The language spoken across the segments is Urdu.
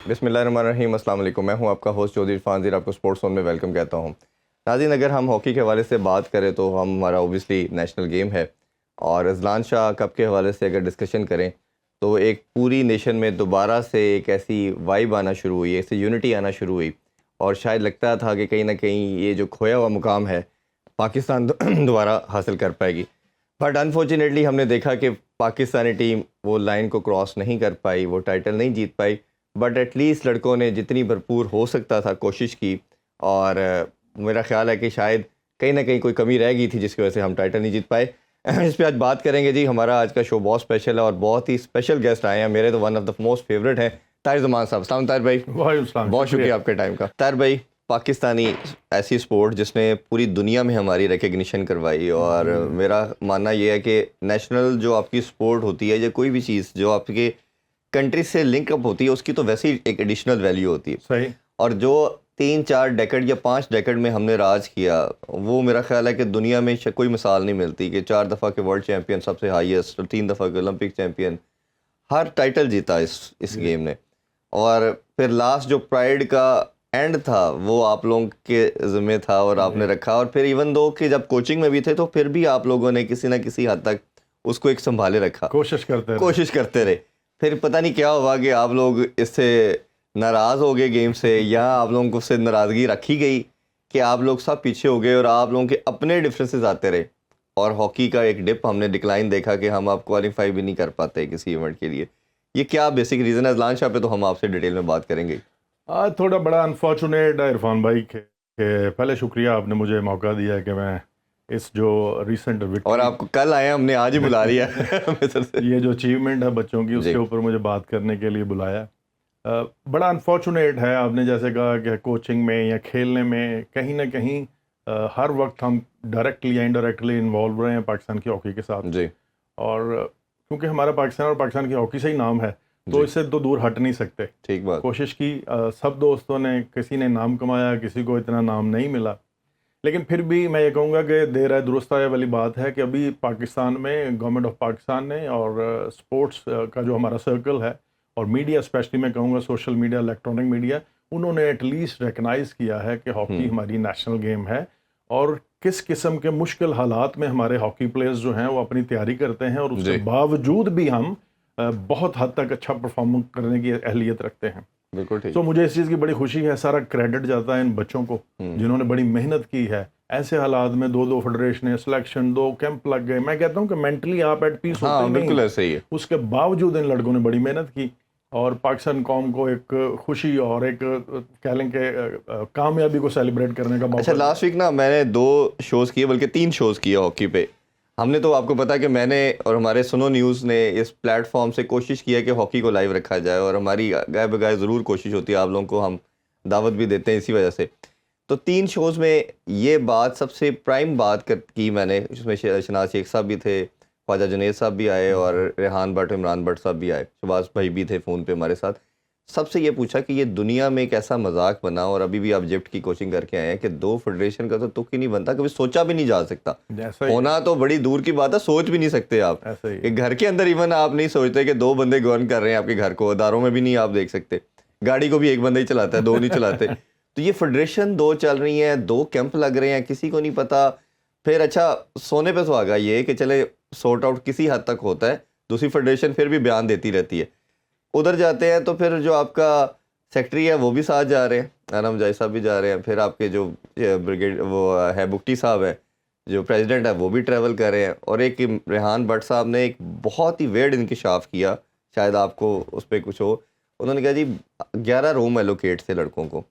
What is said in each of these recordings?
بسم اللہ الرحمن الرحیم. السلام علیکم. میں ہوں آپ کا ہوسٹ چودھری عرفان زیر. آپ کو اسپورٹس زون میں ویلکم کہتا ہوں. ناظرین, اگر ہم ہاکی کے حوالے سے بات کریں تو ہمارا اوبیسلی نیشنل گیم ہے, اور اذلان شاہ کپ کے حوالے سے اگر ڈسکشن کریں تو ایک پوری نیشن میں دوبارہ سے ایک ایسی وائب آنا شروع ہوئی, ایسی یونٹی آنا شروع ہوئی, اور شاید لگتا تھا کہ کہیں نہ کہیں یہ جو کھویا ہوا مقام ہے پاکستان دوبارہ حاصل کر پائے گی. بٹ انفارچونیٹلی ہم نے دیکھا کہ پاکستانی ٹیم وہ لائن کو کراس نہیں کر پائی, وہ ٹائٹل نہیں جیت پائی. بٹ ایٹ لیسٹ لڑکوں نے جتنی بھرپور ہو سکتا تھا کوشش کی, اور میرا خیال ہے کہ شاید کہیں نہ کہیں کوئی کمی رہ گئی تھی جس کی وجہ سے ہم ٹائٹل نہیں جیت پائے. اس پہ آج بات کریں گے جی. ہمارا آج کا شو بہت اسپیشل ہے اور بہت ہی اسپیشل گیسٹ آئے ہیں. میرے تو one of the most favourite ہیں طاہر زمان صاحب. السلام طاہر بھائی. بہت شکریہ آپ کے ٹائم کا. طاہر بھائی, پاکستانی ایسی اسپورٹ جس نے پوری دنیا میں ہماری ریکگنیشن کروائی, اور میرا ماننا یہ ہے کہ نیشنل جو آپ کی اسپورٹ ہوتی ہے یا کوئی بھی چیز جو آپ کے کنٹری سے لنک اپ ہوتی ہے اس کی تو ویسے ہی ایک ایڈیشنل ویلیو ہوتی ہے. صحیح. اور جو 3-4 ڈیکڈ یا 5 ڈیکڈ میں ہم نے راج کیا, وہ میرا خیال ہے کہ دنیا میں کوئی مثال نہیں ملتی کہ 4 دفعہ کے ورلڈ چیمپئن سب سے ہائیسٹ, اور 3 دفعہ کے اولمپک چیمپئن, ہر ٹائٹل جیتا اس گیم نے. اور پھر لاسٹ جو پرائڈ کا اینڈ تھا وہ آپ لوگوں کے ذمہ تھا اور آپ نے رکھا. اور پھر ایون دو کہ جب کوچنگ میں بھی تھے تو پھر بھی آپ لوگوں نے کسی نہ کسی حد تک اس کو ایک سنبھالے رکھا, کوشش کرتے رہے. پھر پتہ نہیں کیا ہوا کہ آپ لوگ اس سے ناراض ہو گئے گیم سے, یا آپ لوگوں کو اس سے ناراضگی رکھی گئی کہ آپ لوگ سب پیچھے ہو گئے اور آپ لوگوں کے اپنے ڈفرینسز آتے رہے, اور ہاکی کا ایک ڈپ ہم نے ڈکلائن دیکھا کہ ہم آپ کوالیفائی بھی نہیں کر پاتے کسی ایونٹ کے لیے. یہ کیا بیسک ریزن ہے؟ اذلان شاہ پہ تو ہم آپ سے ڈیٹیل میں بات کریں گے. تھوڑا بڑا انفارچونیٹ ہے عرفان بھائی کہ پہلے شکریہ آپ نے مجھے موقع دیا ہے کہ میں اس جو ریسنٹ اور آپ کو کل آئے ہم نے آج ہی بلا لیا یہ جو اچیومنٹ ہے بچوں کی اس کے اوپر مجھے بات کرنے کے لیے بلایا. بڑا انفارچونیٹ ہے, آپ نے جیسے کہا کہ کوچنگ میں یا کھیلنے میں کہیں نہ کہیں ہر وقت ہم ڈائریکٹلی یا انڈائریکٹلی انوالو رہے ہیں پاکستان کی ہاکی کے ساتھ جی. اور کیونکہ ہمارا پاکستان اور پاکستان کی ہاکی سے ہی نام ہے تو اس سے تو دور ہٹ نہیں سکتے. ٹھیک بات. کوشش کی سب دوستوں نے, کسی نے نام کمایا, کسی کو اتنا نام نہیں ملا, لیکن پھر بھی میں یہ کہوں گا کہ دیر ہے درست آئے والی بات ہے کہ ابھی پاکستان میں گورنمنٹ آف پاکستان نے اور اسپورٹس کا جو ہمارا سرکل ہے اور میڈیا اسپیشلی میں کہوں گا سوشل میڈیا, الیکٹرانک میڈیا, انہوں نے ایٹ لیسٹ ریکگنائز کیا ہے کہ ہاکی ہماری نیشنل گیم ہے, اور کس قسم کے مشکل حالات میں ہمارے ہاکی پلیئرز جو ہیں وہ اپنی تیاری کرتے ہیں, اور اس کے باوجود بھی ہم بہت حد تک اچھا پرفارم کرنے کی اہلیت رکھتے ہیں. بالکل ٹھیک. تو مجھے اس چیز کی بڑی خوشی ہے, سارا کریڈٹ جاتا ہے ان بچوں کو جنہوں نے بڑی محنت کی ہے. ایسے حالات میں 2 فیڈریشنیں, سلیکشن, 2 کیمپ لگ گئے. میں کہتا ہوں کہ مینٹلی آپ ایٹ پیس ہوتے نہیں. بالکل ایسے ہی ہے. اس کے باوجود ان لڑکوں نے بڑی محنت کی اور پاکستان قوم کو ایک خوشی اور ایک کہہ لیں کہ کامیابی کو سیلیبریٹ کرنے کا موقع. اچھا, لاسٹ ویک نا میں نے 2 شوز کیے, بلکہ 3 شوز کیے ہاکی پہ. ہم نے تو آپ کو پتا کہ میں نے اور ہمارے سنو نیوز نے اس پلیٹ فارم سے کوشش کی ہے کہ ہاکی کو لائیو رکھا جائے, اور ہماری گائے بگائے ضرور کوشش ہوتی ہے, آپ لوگوں کو ہم دعوت بھی دیتے ہیں اسی وجہ سے. تو 3 شوز میں یہ بات سب سے پرائم بات کی میں نے, اس میں شناز شیخ صاحب بھی تھے, خواجہ جنید صاحب بھی آئے, اور ریحان بٹ, عمران بٹ صاحب بھی آئے, شہباز بھائی بھی تھے فون پہ ہمارے ساتھ. سب سے یہ پوچھا کہ یہ دنیا میں ایک ایسا مذاق بنا, اور ابھی بھی آپ جفٹ کی کوچنگ کر کے آئے ہیں, کہ 2 فیڈریشن کا تو تک ہی نہیں بنتا, کبھی سوچا بھی نہیں جا سکتا. ہونا تو بڑی دور کی بات ہے, سوچ بھی نہیں سکتے آپ. کہ گھر کے اندر ایون آپ نہیں سوچتے کہ 2 بندے گورن کر رہے ہیں آپ کے گھر کو, اداروں میں بھی نہیں آپ دیکھ سکتے, گاڑی کو بھی ایک بندہ ہی چلاتا ہے, 2 نہیں چلاتے. تو یہ فیڈریشن 2 چل رہی ہیں, 2 کیمپ لگ رہے ہیں, کسی کو نہیں پتا. پھر اچھا سونے پہ سہاگا یہ کہ چلے سورٹ آؤٹ کسی حد تک ہوتا ہے, دوسری فیڈریشن پھر بھی بیان دیتی رہتی ہے. ادھر جاتے ہیں تو پھر جو آپ کا سیکٹری ہے وہ بھی ساتھ جا رہے ہیں, انم جائی صاحب بھی جا رہے ہیں, پھر آپ کے جو بریگیڈ وہ ہے بگٹی صاحب ہے جو پریزیڈنٹ ہے وہ بھی ٹریول کر رہے ہیں. اور ایک ریحان بٹ صاحب نے ایک بہت ہی ویئرڈ انکشاف کیا, شاید آپ کو اس پہ کچھ ہو. انہوں نے کہا جی 11 روم ایلوکیٹ تھے لڑکوں کو,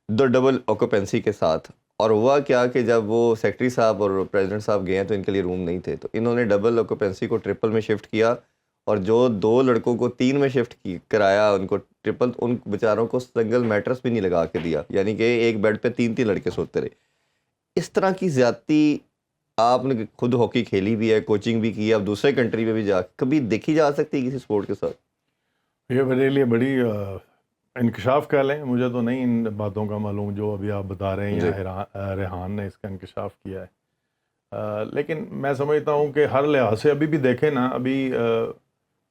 2 ڈبل آکوپینسی کے ساتھ. اور ہوا کیا کہ جب وہ سیکٹری صاحب اور پریزیڈنٹ صاحب گئے ہیں تو ان کے لیے روم نہیں تھے, تو انہوں نے ڈبل آکوپینسی کو ٹرپل میں شفٹ کیا, اور جو 2 لڑکوں کو 3 میں شفٹ کرایا ان کو ٹرپل, ان بیچاروں کو سنگل میٹرس بھی نہیں لگا کے دیا, یعنی کہ ایک بیڈ پہ 3 لڑکے سوتے رہے. اس طرح کی زیادتی آپ نے خود ہاکی کھیلی بھی ہے, کوچنگ بھی کی ہے, اب دوسرے کنٹری میں بھی جا کبھی دیکھی جا سکتی ہے کسی اسپورٹ کے ساتھ؟ یہ میرے لیے بڑی انکشاف کہہ لیں, مجھے تو نہیں ان باتوں کا معلوم جو ابھی آپ بتا رہے ہیں, یا ریحان نے اس کا انکشاف کیا ہے. لیکن میں سمجھتا ہوں کہ ہر لحاظ سے ابھی بھی دیکھیں نا, ابھی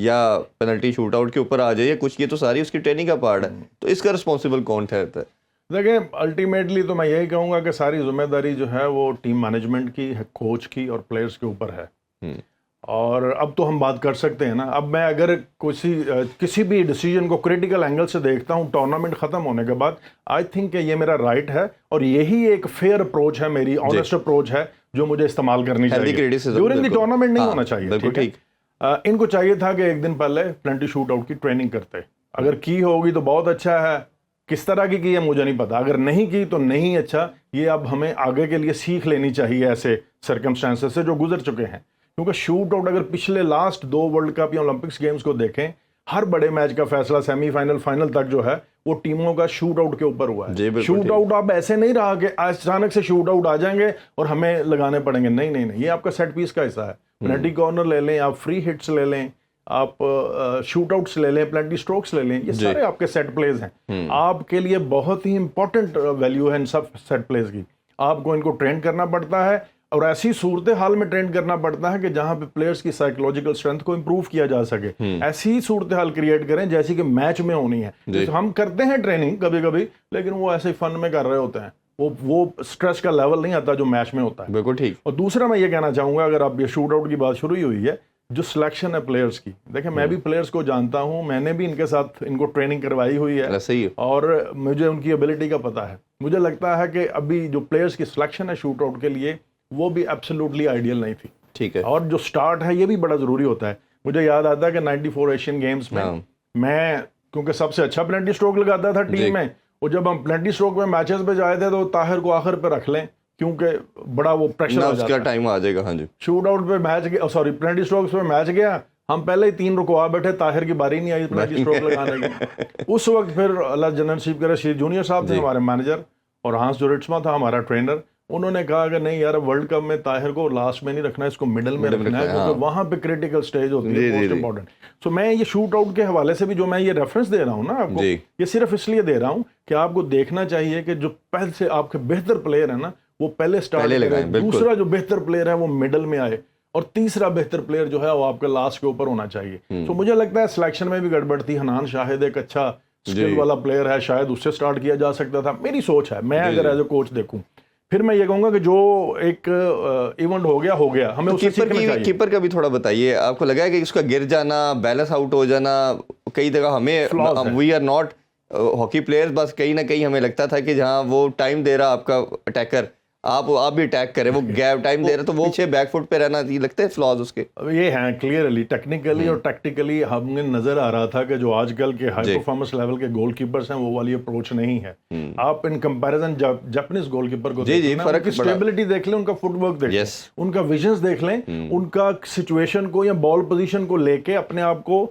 یا پینلٹی شوٹ آؤٹ کے اوپر آ جائے یا کچھ, یہ تو ساری اس کی ٹریننگ کا پارٹ ہے. تو اس کا رسپانسبل کون ٹھہرتا ہے؟ دیکھیں الٹیمیٹلی تو میں یہی کہوں گا کہ ساری ذمہ داری جو ہے وہ ٹیم مینجمنٹ کی, کوچ کی اور پلیئرز کے اوپر ہے. اور اب تو ہم بات کر سکتے ہیں نا, اب میں اگر کسی بھی ڈیسیجن کو کریٹیکل اینگل سے دیکھتا ہوں ٹورنامنٹ ختم ہونے کے بعد, آئی تھنک کہ یہ میرا رائٹ ہے اور یہی ایک فیئر اپروچ ہے, میری آنیسٹ اپروچ ہے جو مجھے استعمال کرنی چاہیے. ڈیورنگ دی ٹورنامنٹ نہیں ہونا چاہیے, ٹھیک ہے. ان کو چاہیے تھا کہ ایک دن پہلے پلنٹی شوٹ آؤٹ کی ٹریننگ کرتے, اگر کی ہوگی تو بہت اچھا ہے, کس طرح کی ہے مجھے نہیں پتا, اگر نہیں کی تو نہیں اچھا. یہ اب ہمیں آگے کے لیے سیکھ لینی چاہیے ایسے سرکمسٹانسز سے جو گزر چکے ہیں, کیونکہ شوٹ آؤٹ اگر پچھلے لاسٹ 2 ورلڈ کپ یا اولمپکس گیمز کو دیکھیں, ہر بڑے میچ کا فیصلہ سیمی فائنل فائنل تک جو ہے وہ ٹیموں کا شوٹ آؤٹ کے اوپر ہوا ہے. شوٹ آؤٹ اب ایسے نہیں رہا کہ اچانک سے شوٹ آؤٹ آ جائیں گے اور ہمیں لگانے پڑیں گے, نہیں نہیں نہیں, یہ آپ کا سیٹ پیس کا حصہ ہے. پلنٹی کارنر لے لیں, آپ فری ہٹس لے لیں, آپ شوٹ آؤٹس لے لیں, پلنٹی اسٹروکس لے لیں, یہ سارے آپ کے سیٹ پلیز ہیں. آپ کے لیے بہت ہی امپورٹنٹ ویلیو ہے ان سب سیٹ پلیز کی. آپ کو ان کو ٹرین کرنا پڑتا ہے اور ایسی صورتحال میں ٹرین کرنا پڑتا ہے کہ جہاں پہ پلیئرز کی سائیکولوجیکل اسٹرینتھ کو امپروو کیا جا سکے. ایسی صورتحال کریٹ کریں جیسی کہ میچ میں ہونی ہے. ہم کرتے ہیں ٹریننگ کبھی کبھی, لیکن وہ ایسے فن میں کر رہے ہوتے ہیں, وہ اسٹریس کا لیول نہیں آتا جو میچ میں ہوتا ہے. بالکل ٹھیک. اور دوسرا میں یہ کہنا چاہوں گا, اگر آپ یہ شوٹ آؤٹ کی بات شروع ہی ہوئی ہے, جو سلیکشن ہے پلیئرز کی, دیکھیں میں بھی پلیئرز کو جانتا ہوں, میں نے بھی ان کے ساتھ ان کو ٹریننگ کروائی ہوئی ہے اور مجھے ان کی ایبلٹی کا پتہ ہے. مجھے لگتا ہے کہ ابھی جو پلیئرز کی سلیکشن ہے شوٹ آؤٹ کے لیے وہ بھی ایبسلیوٹلی آئیڈیل نہیں تھی. ٹھیک ہے. اور جو سٹارٹ ہے یہ بھی بڑا ضروری ہوتا ہے. مجھے یاد آتا ہے کہ 94 ایشین گیمز میں کیونکہ سب سے اچھا پلنٹی اسٹروک لگاتا تھا ٹیم میں, اور جب ہم پلنٹی اسٹروک میں میچز پہ جائے تھے تو طاہر کو آخر پہ رکھ لیں کیونکہ بڑا وہ پریشر آ جاتا ہے, ٹائم آ جائے گا. ہاں جی. شوٹ آؤٹ پہ میچ گیا, سوری پلنٹی اسٹروکس پہ میچ گیا, ہم پہلے ہی 3 رکوا بیٹھے, طاہر کی باری نہیں آئی پلنٹی اسٹروک لگانے کی. اس وقت پھر اللہ جنرل نصیب کرے شیر جونیئر صاحب تھے ہمارے مینیجر, اور ہانس جوریٹسما تھا ہمارا ٹرینر. انہوں نے کہا کہ نہیں یار, ورلڈ کپ میں طاہر کو لاسٹ میں نہیں رکھنا ہے, اس کو مڈل میں رکھنا ہے, کیونکہ وہاں پہ کریٹیکل سٹیج ہوتی ہے, موسٹ امپورٹنٹ. سو میں یہ شوٹ آؤٹ کے حوالے سے بھی جو میں یہ ریفرنس دے رہا ہوں نا آپ کو, یہ صرف اس لیے دے رہا ہوں کہ آپ کو دیکھنا چاہیے کہ جو پہلے سے آپ کے بہتر پلیئر ہیں نا وہ پہلے سٹارٹ کریں, دوسرا جو بہتر پلیئر ہے وہ مڈل میں آئے, اور تیسرا بہتر پلیئر جو ہے وہ آپ کے لاسٹ کے اوپر ہونا چاہیے. تو مجھے لگتا ہے سلیکشن میں بھی گڑبڑ تھی. حنان شاہد ایک اچھا اسکل والا پلیئر ہے, شاید اس سے سٹارٹ کیا جا سکتا تھا, میری سوچ ہے, میں اگر ایز اے کوچ دیکھوں. پھر میں یہ کہوں گا کہ جو ایک ایونٹ ہو گیا, ہمیں اس سے سیکھنا چاہیے. کیپر کا بھی تھوڑا بتائیے, آپ کو لگا ہے کہ اس کا گر جانا, بیلنس آؤٹ ہو جانا, کئی جگہ ہمیں we are not hockey players, بس کہیں نہ کہیں ہمیں لگتا تھا کہ جہاں وہ ٹائم دے رہا آپ کا اٹیکر, آپ بھی اٹیک کریں, وہ گیپ ٹائم دے رہا تو وہ پیچھے بیک فٹ پہ رہنا, یہ لگتا ہے فلاز اس کے. یہ ہیں کلیئرلی ٹیکنیکلی اور ٹیکٹیکلی ہمیں نظر آ رہا تھا کہ جو آج کل کے ہائی پرفارمنس لیول کے گول کیپرز ہیں وہ والی اپروچ نہیں ہے. آپ in comparison Japanese goal keeper کو دیکھیں, ان کی اسٹیبلٹی دیکھ لیں, ان کا فٹ ورک دیکھ لیں, ان کا ویژنز دیکھ لیں, ان کا سچویشن کو یا بال پوزیشن کو لے کے اپنے آپ کو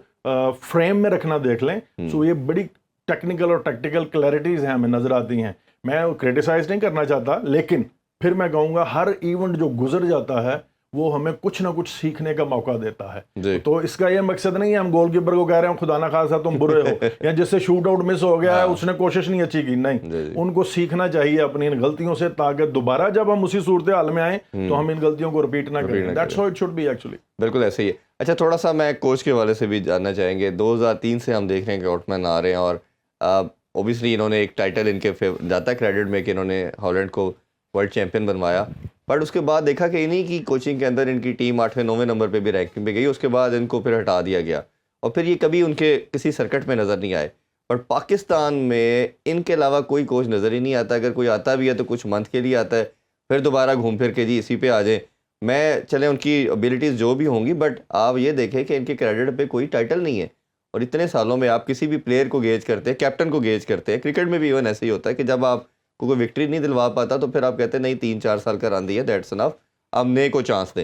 فریم میں رکھنا دیکھ لیں. سو یہ بڑی ٹیکنیکل اور ٹیکٹیکل کلیئرٹیز ہیں ہمیں نظر آتی ہیں. میں کریٹیسائز نہیں کرنا چاہتا, لیکن پھر میں کہوں گا ہر ایونٹ جو گزر جاتا ہے وہ ہمیں کچھ نہ کچھ سیکھنے کا موقع دیتا ہے. تو اس کا یہ مقصد نہیں ہے ہم گول کیپر کو کہہ رہے ہیں خدا نہ خاصا تم برے ہو, یا جس سے شوٹ آؤٹ مس ہو گیا ہے اس نے کوشش نہیں اچھی کی, نہیں, ان کو سیکھنا چاہیے اپنی ان غلطیوں سے, تاکہ دوبارہ جب ہم اسی صورتحال میں آئیں تو ہم ان غلطیوں کو ریپیٹ نہ کریں. That's how it should be actually. بالکل ایسے ہی ہے. اچھا تھوڑا سا میں کوچ کے حوالے سے بھی جاننا چاہیں گے. 2003 سے ہم دیکھ رہے ہیں کہ آؤٹمین آ رہے ہیں, اور اوبیسلی انہوں نے ایک ٹائٹل ان کے جاتا ہے کریڈٹ میں کہ انہوں نے ہالینڈ کو ورلڈ چیمپئن بنوایا, بٹ اس کے بعد دیکھا کہ انہی کی کوچنگ کے اندر ان کی ٹیم 8ویں 9ویں نمبر پہ بھی رینکنگ پہ گئی, اس کے بعد ان کو پھر ہٹا دیا گیا, اور پھر یہ کبھی ان کے کسی سرکٹ میں نظر نہیں آئے. بٹ پاکستان میں ان کے علاوہ کوئی کوچ نظر ہی نہیں آتا, اگر کوئی آتا بھی ہے تو کچھ منتھ کے لیے آتا ہے, پھر دوبارہ گھوم پھر کے جی اسی پہ آ جائیں. میں چلیں ان کی ابیلٹیز جو بھی ہوں گی, بٹ آپ یہ دیکھیں کہ ان کے کریڈٹ پہ کوئی ٹائٹل نہیں ہے, اور اتنے سالوں میں آپ کسی بھی پلیئر کو گیج کرتے ہیں, کیپٹن کو گیج کرتے ہیں. کرکٹ میں بھی ایون ایسے ہی ہوتا ہے کہ جب آپ کو کوئی وکٹری نہیں دلوا پاتا تو پھر آپ کہتے ہیں نہیں 3-4 سال کا رن دیا, دیٹس انف, آپ نئے کو چانس دیں.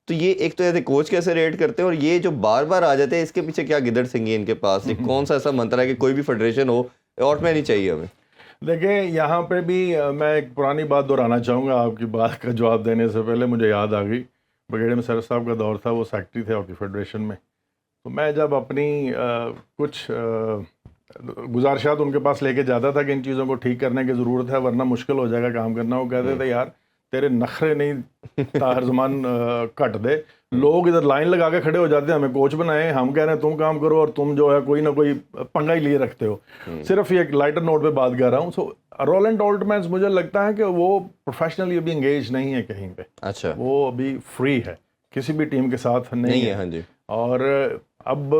تو یہ ایک تو ایسے کوچ کیسے ریٹ کرتے ہیں, اور یہ جو بار بار آ جاتے ہیں اس کے پیچھے کیا گدڑ سنگھی ان کے پاس, کون سا ایسا منتر ہے کہ کوئی بھی فیڈریشن ہو آؤٹ میں نہیں چاہیے ہمیں. دیکھیں یہاں پہ بھی میں ایک پرانی بات دہرانا چاہوں گا, آپ کی بات کا جواب دینے سے پہلے مجھے یاد آ گئی, بگیڑے میں سر صاحب کا دور تھا, وہ سیکٹری تھے ہاکی فیڈریشن میں. تو میں جب اپنی کچھ گزارشات ان کے پاس لے کے جاتا تھا کہ ان چیزوں کو ٹھیک کرنے کی ضرورت ہے ورنہ مشکل ہو جائے گا کام کرنا, وہ کہتے تھے یار تیرے نخرے نہیں طاہر زمان کٹ دے. لوگ ادھر لائن لگا کے کھڑے ہو جاتے ہیں, ہمیں کوچ بنائے, ہم کہہ رہے ہیں تم کام کرو, اور تم جو ہے کوئی نہ کوئی پنگا ہی لیے رکھتے ہو. صرف یہ ایک لائٹر نوٹ پہ بات کر رہا ہوں. سو رولینڈ آلٹمینز مجھے لگتا ہے کہ وہ پروفیشنلی ابھی انگیج نہیں ہے کہیں پہ. اچھا, وہ ابھی فری ہے, کسی بھی ٹیم کے ساتھ نہیں ہے. ہاں جی. اور اب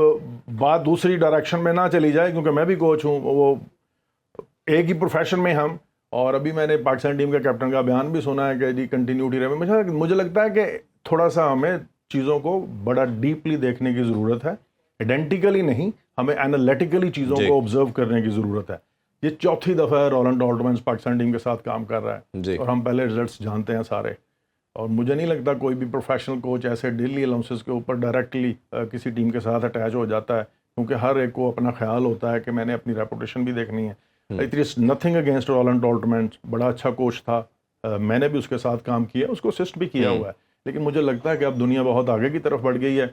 بات دوسری ڈائریکشن میں نہ چلی جائے, کیونکہ میں بھی کوچ ہوں, وہ ایک ہی پروفیشن میں ہم, اور ابھی میں نے پاکستان ٹیم کے کیپٹن کا بیان بھی سنا ہے کہ جی کنٹینیوٹی رہے. مجھے لگتا ہے کہ تھوڑا سا ہمیں چیزوں کو بڑا ڈیپلی دیکھنے کی ضرورت ہے, ایڈینٹیکلی نہیں, ہمیں اینالیٹیکلی چیزوں کو آبزرو کرنے کی ضرورت ہے. یہ چوتھی دفعہ ہے رولینڈ آلٹمینز پاکستان ٹیم کے ساتھ کام کر رہا ہے, اور ہم پہلے رزلٹس جانتے ہیں سارے. اور مجھے نہیں لگتا کوئی بھی پروفیشنل کوچ ایسے ڈیلی الاؤنسز کے اوپر ڈائریکٹلی کسی ٹیم کے ساتھ اٹیچ ہو جاتا ہے, کیونکہ ہر ایک کو اپنا خیال ہوتا ہے کہ میں نے اپنی ریپوٹیشن بھی دیکھنی ہے. It is nothing against Roelant Oltmans, بڑا اچھا کوچ تھا, میں نے بھی اس کے ساتھ کام کیا, اس کو اسسٹ بھی کیا ہوا ہے. لیکن مجھے لگتا ہے کہ اب دنیا بہت آگے کی طرف بڑھ گئی ہے.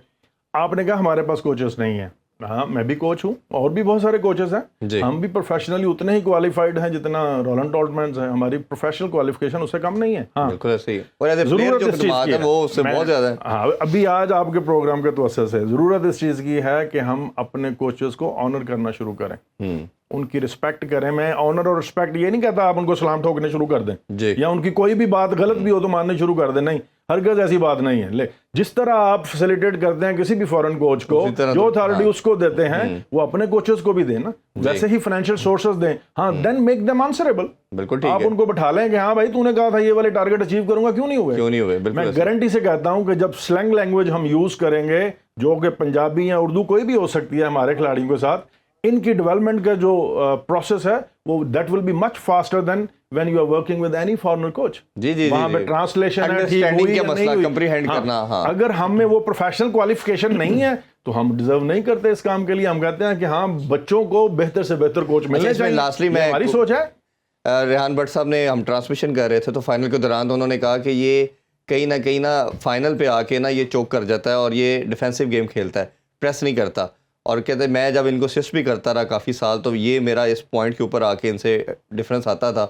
آپ نے کہا ہمارے پاس کوچز نہیں ہیں, ہاں میں بھی کوچ ہوں, اور بھی بہت سارے کوچز ہیں, ہم بھی پروفیشنلی اتنے ہی کوالیفائڈ ہیں جتنا رولینڈ آلٹمینز ہیں. ہماری پروفیشنل کوالیفیکیشن اس سے کم نہیں ہے. ہاں بالکل صحیح, اور ایز اے پلیئر جو خدمات ہے وہ اس سے بہت زیادہ ہے. ہاں, ابھی آج آپ کے پروگرام کے توسط سے ضرورت اس چیز کی ہے کہ ہم اپنے کوچز کو آنر کرنا شروع کریں, ان کی رسپیکٹ کریں. میں آنر اور رسپیکٹ یہ نہیں کہتا آپ ان کو سلام ٹھوکنے شروع کر دیں, یا ان کی کوئی بھی بات غلط بھی ہو تو ماننے شروع کر دیں, نہیں, ہرگز ایسی بات نہیں ہے. جس طرح آپ فیسیلیٹیٹ کرتے ہیں کسی بھی فارن کوچ کو, جو اتھارٹی اس کو دیتے ہیں وہ اپنے کوچز کو بھی دیں نا, ویسے ہی فائنینشیل سورسز دیں. ہاں, دین میک دیم آنسریبل. بالکل ٹھیک آپ ہے, ان کو بٹھا لیں کہ ہاں بھائی تو نے کہا تھا یہ والے ٹارگیٹ اچیو کروں گا, کیوں نہیں ہوئے. میں گارنٹی سے کہتا ہوں کہ جب سلینگ لینگویج ہم یوز کریں گے, جو کہ پنجابی یا اردو کوئی بھی ہو سکتی ہے ہمارے کھلاڑیوں کے ساتھ, ان کی ڈیولپمنٹ کا جو پروسیس ہے وہ that will be much faster than when you are working with any foreigner coach. وہاں پہ ٹرانسلیشن ہے, ٹھیک ہوئی یا نہیں ہوئی. اگر ہم میں وہ پروفیشنل کوالیفیکیشن نہیں ہے تو ہم ڈیزرو نہیں کرتے اس کام کے لیے. ہم کہتے ہیں کہ ہاں بچوں کو بہتر سے بہتر کوچ ملنے چاہیے, لاسٹلی میں ہماری سوچ ہے. ریحان بٹ صاحب نے, ہم ٹرانسمیشن کر رہے تھے تو فائنل کے دوران انہوں نے کہا کہ یہ کہیں نہ فائنل پہ آ کے نا یہ چوک کر جاتا ہے اور یہ ڈیفینسو گیم کھیلتا ہے, پریس نہیں کرتا. اور کہتے ہیں میں جب ان کو اسسٹ بھی کرتا رہا کافی سال تو یہ میرا اس پوائنٹ کے اوپر آ کے ان سے ڈفرینس آتا تھا,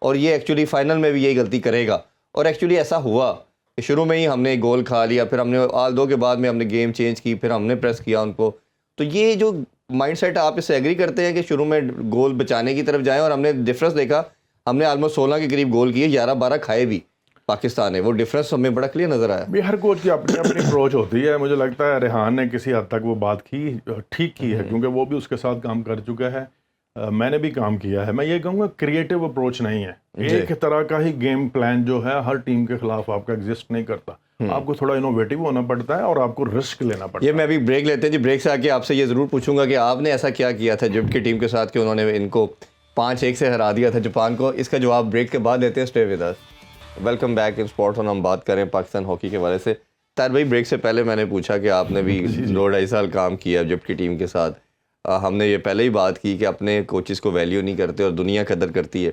اور یہ ایکچولی فائنل میں بھی یہی غلطی کرے گا. اور ایکچولی ایسا ہوا کہ شروع میں ہی ہم نے گول کھا لیا, پھر ہم نے آل دو کے بعد میں ہم نے گیم چینج کی, پھر ہم نے پریس کیا ان کو. تو یہ جو مائنڈ سیٹ آپ اس سے ایگری کرتے ہیں کہ شروع میں گول بچانے کی طرف جائیں, اور ہم نے ڈفرینس دیکھا, ہم نے آلموسٹ 16 کے قریب گول کیے, 11-12 کھائے بھی پاکستان نے, وہ ڈفرینس ہمیں بڑا کلیئر نظر آیا. ہر کوچ کی اپنی اپنی اپروچ ہوتی ہے. مجھے لگتا ہے ریحان نے کسی حد تک وہ بات کی, ٹھیک کی ہے, کیونکہ وہ بھی اس کے ساتھ کام کر چکا ہے, میں نے بھی کام کیا ہے. میں یہ کہوں گا کریٹو اپروچ نہیں ہے, ایک طرح کا ہی گیم پلان جو ہے ہر ٹیم کے خلاف آپ کا ایگزسٹ نہیں کرتا. آپ کو تھوڑا انوویٹو ہونا پڑتا ہے اور آپ کو رسک لینا پڑتا ہے. یہ میں ابھی بریک لیتے ہیں جی, بریک سے آ کے آپ سے یہ ضرور پوچھوں گا کہ آپ نے ایسا کیا کیا تھا ایجپٹ کی ٹیم کے ساتھ کہ انہوں نے ان کو 5-1 سے ہرا دیا تھا جاپان کو. اس کا جواب بریک کے بعد دیتے ہیں. Stay with us. Welcome back in sports, اور ہم بات کریں پاکستان ہاکی کے حوالے سے. طاہر بھائی, بریک سے پہلے میں نے پوچھا کہ آپ نے بھی 2-2.5 سال کام کیا ایجپٹ کی ٹیم کے ساتھ. ہم نے یہ پہلے ہی بات کی کہ اپنے کوچز کو ویلیو نہیں کرتے اور دنیا قدر کرتی ہے.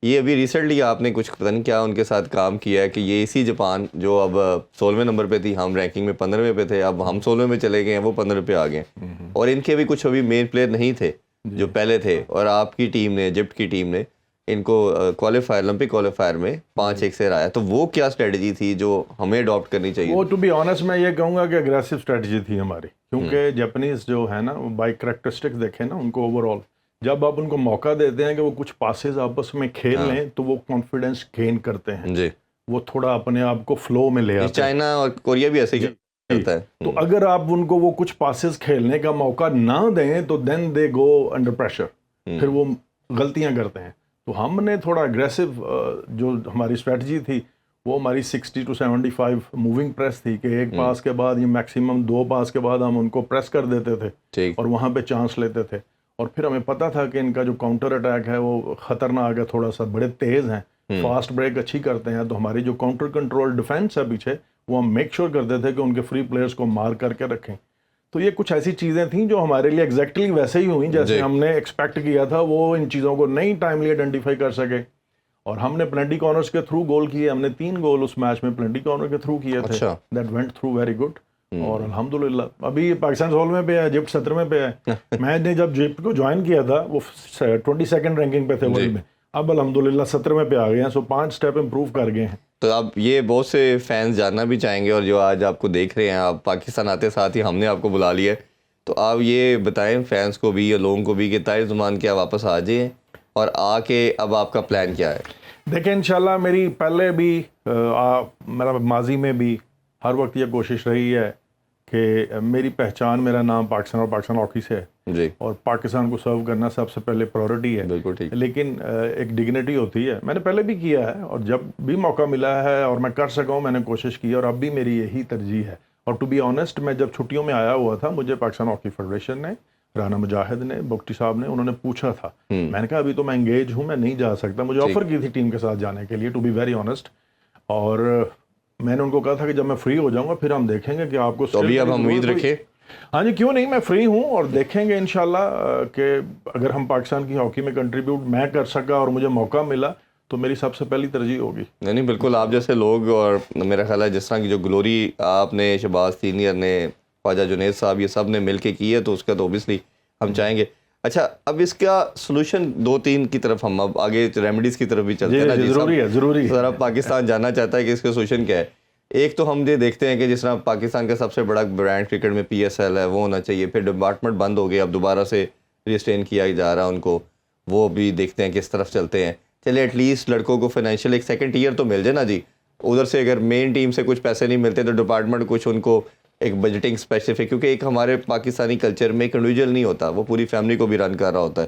یہ ابھی ریسنٹلی آپ نے کچھ پتہ نہیں کیا ان کے ساتھ کام کیا ہے کہ یہ اسی جاپان جو اب 16ویں نمبر پہ تھی, ہم رینکنگ میں 15ویں پہ تھے, اب ہم 16ویں میں چلے گئے ہیں, وہ 15 پہ آ گئے, اور ان کے بھی کچھ ابھی مین پلیئر نہیں تھے جو پہلے تھے, اور آپ کی ٹیم نے, ایجپٹ کی ٹیم نے ان کو کوالیفائر, اولمپک کوالیفائر میں 5-1 سے ہرایا. تو وہ کیا اسٹریٹجی تھی جو ہمیں اڈاپٹ کرنی چاہیے؟ وہ ٹو بی آنیسٹ میں یہ کہوں گا کہ اگریسو اسٹریٹجی تھی ہماری, کیونکہ جاپنیز جو ہے نا بائی کریکٹرسٹکس دیکھیں نا ان کو اوور آل, جب آپ ان کو موقع دیتے ہیں کہ وہ کچھ پاسز آپس میں کھیل لیں تو وہ کانفیڈنس گین کرتے ہیں جی, وہ تھوڑا اپنے آپ کو فلو میں لے آتے ہیں. چائنا اور کوریا بھی ایسے ہی کرتا ہے. تو اگر آپ ان کو وہ کچھ پاسز کھیلنے کا موقع نہ دیں تو دین دے گو انڈر پریشر, پھر وہ غلطیاں کرتے ہیں. تو ہم نے تھوڑا اگریسو جو ہماری اسٹریٹجی تھی وہ ہماری 60 to 75 موونگ پریس تھی, کہ ایک پاس کے بعد یہ میکسیمم 2 پاس کے بعد ہم ان کو پریس کر دیتے تھے اور وہاں پہ چانس لیتے تھے. اور پھر ہمیں پتہ تھا کہ ان کا جو کاؤنٹر اٹیک ہے وہ خطرناک ہے, تھوڑا سا بڑے تیز ہیں, فاسٹ بریک اچھی کرتے ہیں. تو ہماری جو کاؤنٹر کنٹرول ڈیفینس ہے پیچھے, وہ ہم میک شیور کرتے تھے کہ ان کے فری پلیئرس کو مار کر کے رکھیں. تو یہ کچھ ایسی چیزیں تھیں جو ہمارے لیے ایگزیکٹلی ویسے ہی ہوئیں جیسے ہم نے ایکسپیکٹ کیا تھا. وہ ان چیزوں کو نہیں ٹائملی آئیڈینٹیفائی کر سکے, اور ہم نے پلنٹی کارنرز کے تھرو گول کیے. ہم نے 3 گول اس میچ میں پلنٹی کارنر کے تھرو کیے تھے. That went through very good, اور الحمدللہ ابھی پاکستان 16ویں پہ ہے, ایجپٹ 17ویں پہ ہے. میں نے جب ایجپٹ کو جوائن کیا تھا وہ 22nd رینکنگ پہ تھے ورلڈ میں, اب الحمدللہ 17ویں پہ آ گئے ہیں. سو 5 اسٹیپ امپروو کر گئے ہیں. تو اب یہ بہت سے فینس جاننا بھی چاہیں گے، اور جو آج آپ کو دیکھ رہے ہیں، آپ پاکستان آتے ساتھ ہی ہم نے آپ کو بلا لیا ہے، تو آپ یہ بتائیں فینس کو بھی یا لوگوں کو بھی کہ طاہر زمان کیا واپس آ جائیں، اور آ کے اب آپ کا پلان کیا ہے؟ دیکھیں انشاءاللہ میری پہلے بھی میرا ماضی میں بھی ہر وقت یہ کوشش رہی ہے کہ میری پہچان، میرا نام پاکستان اور پاکستان ہاکی سے ہے، جی اور پاکستان کو سرو کرنا سب سے پہلے پرائورٹی ہے. بالکل ٹھیک. لیکن ایک ڈگنیٹی ہوتی ہے، میں نے پہلے بھی کیا ہے، اور جب بھی موقع ملا ہے اور میں کر سکا ہوں میں نے کوشش کی، اور اب بھی میری یہی ترجیح ہے. اور ٹو بی آنیسٹ، میں جب چھٹیوں میں آیا ہوا تھا، مجھے پاکستان ہاکی فیڈریشن نے، رانا مجاہد نے، بگٹی صاحب نے، انہوں نے پوچھا تھا. میں نے کہا ابھی تو میں انگیج ہوں، میں نہیں جا سکتا. مجھے آفر کی تھی ٹیم کے ساتھ جانے کے لیے، ٹو بی ویری آنیسٹ. اور میں نے ان کو کہا تھا کہ جب میں فری ہو جاؤں گا پھر ہم دیکھیں گے کہ آپ کو. تو ابھی اب ہم امید رکھیں. ہاں جی، کیوں نہیں، میں فری ہوں، اور دیکھیں گے انشاءاللہ کہ اگر ہم پاکستان کی ہاکی میں کنٹریبیوٹ میں کر سکا اور مجھے موقع ملا تو میری سب سے پہلی ترجیح ہوگی. نہیں بالکل، آپ جیسے لوگ، اور میرا خیال ہے جس طرح کی جو گلوری آپ نے، شہباز سینئر نے، خواجہ جنید صاحب، یہ سب نے مل کے کی ہے، تو اس کا تو اوبیسلی ہم چاہیں گے. اچھا، اب اس کا سلوشن 2-3 کی طرف ہم اب آگے ریمیڈیز کی طرف بھی چلتے ہیں نا. ضروری ہے. ذرا پاکستان جاننا چاہتا ہے کہ اس کا سلوشن کیا ہے. ایک تو ہم یہ دیکھتے ہیں کہ جس طرح پاکستان کا سب سے بڑا برانڈ کرکٹ میں PSL ہے، وہ ہونا چاہیے. پھر ڈپارٹمنٹ بند ہو گیا، اب دوبارہ سے ریسٹین کیا جا رہا ہے ان کو، وہ بھی دیکھتے ہیں کس طرف چلتے ہیں. چلے ایٹ لیسٹ لڑکوں کو فائنینشیل ایک سیکنڈ ٹیئر تو مل جائے نا جی. ادھر سے اگر مین ٹیم سے کچھ پیسے نہیں ملتے تو ڈپارٹمنٹ کچھ ان کو ایک بجٹنگ اسپیسیفک، کیونکہ ایک ہمارے پاکستانی کلچر میں ایک انڈیویجول نہیں ہوتا، وہ پوری فیملی کو بھی رن کر رہا ہوتا ہے.